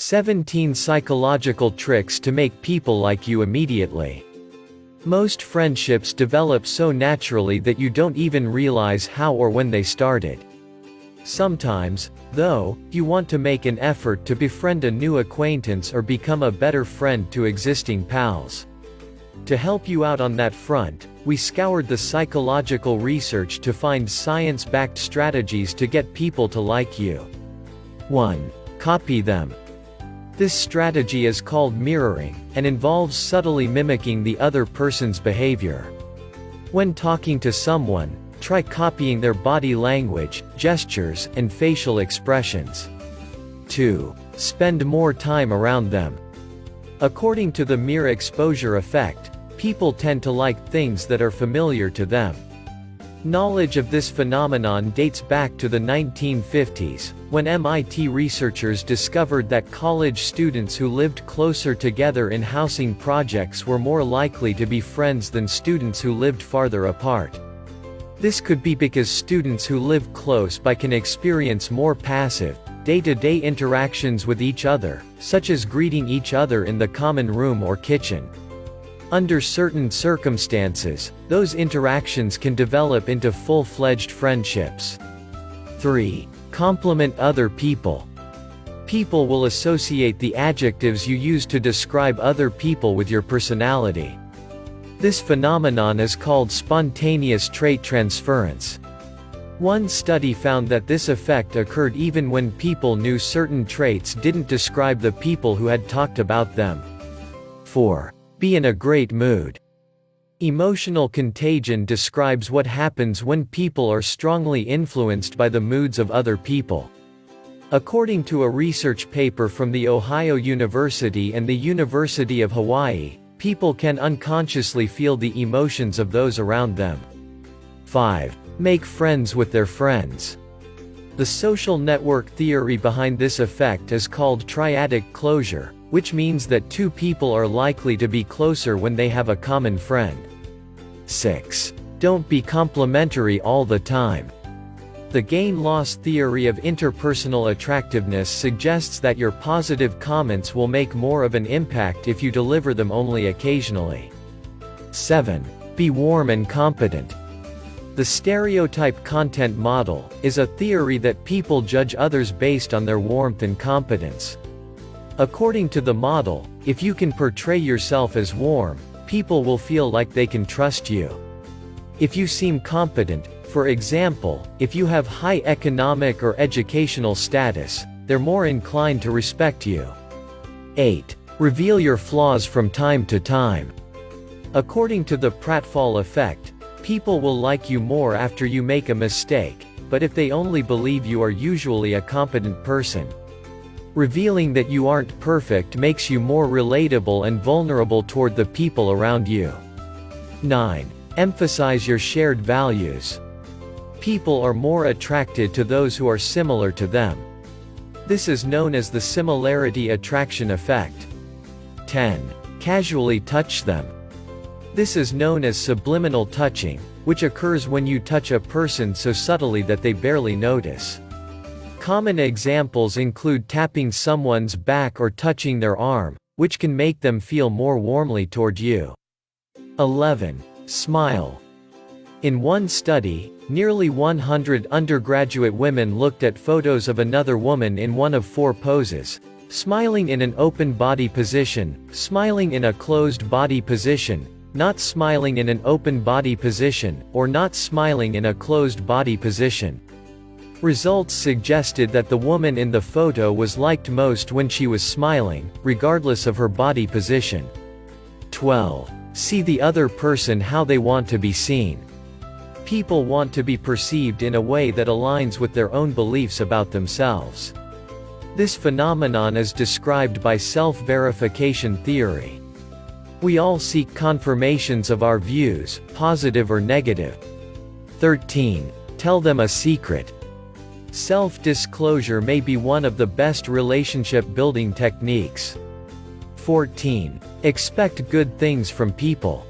17 psychological tricks to make people like you immediately. Most friendships develop so naturally that you don't even realize how or when they started. Sometimes, though, you want to make an effort to befriend a new acquaintance or become a better friend to existing pals. To help you out on that front, we scoured the psychological research to find science-backed strategies to get people to like you. 1. Copy them. This strategy is called mirroring, and involves subtly mimicking the other person's behavior. When talking to someone, try copying their body language, gestures, and facial expressions. 2. Spend more time around them. According to the mere exposure effect, people tend to like things that are familiar to them. Knowledge of this phenomenon dates back to the 1950s, when MIT researchers discovered that college students who lived closer together in housing projects were more likely to be friends than students who lived farther apart. This could be because students who live close by can experience more passive, day-to-day interactions with each other, such as greeting each other in the common room or kitchen. Under certain circumstances, those interactions can develop into full-fledged friendships. 3. Compliment other people. People will associate the adjectives you use to describe other people with your personality. This phenomenon is called spontaneous trait transference. One study found that this effect occurred even when people knew certain traits didn't describe the people who had talked about them. 4. Be in a great mood. Emotional contagion describes what happens when people are strongly influenced by the moods of other people. According to a research paper from The Ohio University and the University of Hawaii, people can unconsciously feel the emotions of those around them. 5. Make friends with their friends. The social network theory behind this effect is called triadic closure, which means that two people are likely to be closer when they have a common friend. 6. Don't be complimentary all the time. The gain-loss theory of interpersonal attractiveness suggests that your positive comments will make more of an impact if you deliver them only occasionally. 7. Be warm and competent. The stereotype content model is a theory that people judge others based on their warmth and competence. According to the model, if you can portray yourself as warm, people will feel like they can trust you. If you seem competent, for example, if you have high economic or educational status, they're more inclined to respect you. 8. Reveal your flaws from time to time. According to the pratfall effect, people will like you more after you make a mistake, but if they only believe you are usually a competent person. Revealing that you aren't perfect makes you more relatable and vulnerable toward the people around you. 9. Emphasize your shared values. People are more attracted to those who are similar to them. This is known as the similarity attraction effect. 10. Casually touch them. This is known as subliminal touching, which occurs when you touch a person so subtly that they barely notice. Common examples include tapping someone's back or touching their arm, which can make them feel more warmly toward you. 11. Smile. In one study, nearly 100 undergraduate women looked at photos of another woman in one of 4 poses: smiling in an open body position, smiling in a closed body position, not smiling in an open body position, or not smiling in a closed body position. Results suggested that the woman in the photo was liked most when she was smiling, regardless of her body position. 12. See the other person how they want to be seen. People want to be perceived in a way that aligns with their own beliefs about themselves. This phenomenon is described by self-verification theory. We all seek confirmations of our views, positive or negative. 13. Tell them a secret. Self-disclosure may be one of the best relationship-building techniques. 14. Expect good things from people.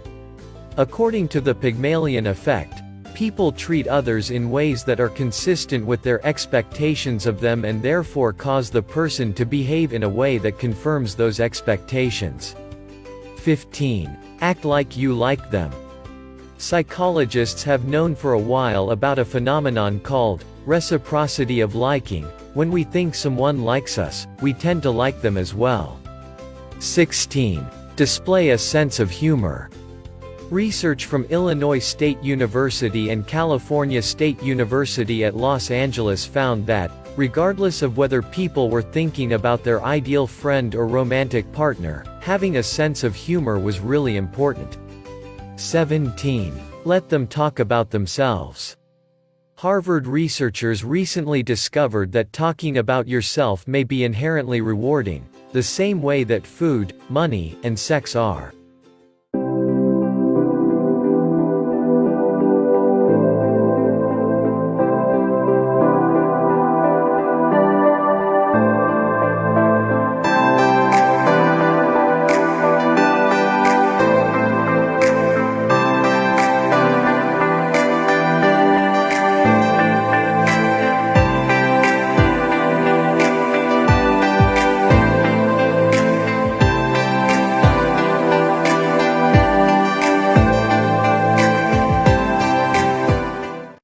According to the Pygmalion effect, People treat others in ways that are consistent with their expectations of them and therefore cause the person to behave in a way that confirms those expectations. 15. Act like you like them. Psychologists have known for a while about a phenomenon called reciprocity of liking. When we think someone likes us, we tend to like them as well. 16. Display a sense of humor. Research from Illinois State University and California State University at Los Angeles found that, regardless of whether people were thinking about their ideal friend or romantic partner, having a sense of humor was really important. 17. Let them talk about themselves. Harvard researchers recently discovered that talking about yourself may be inherently rewarding, the same way that food, money, and sex are.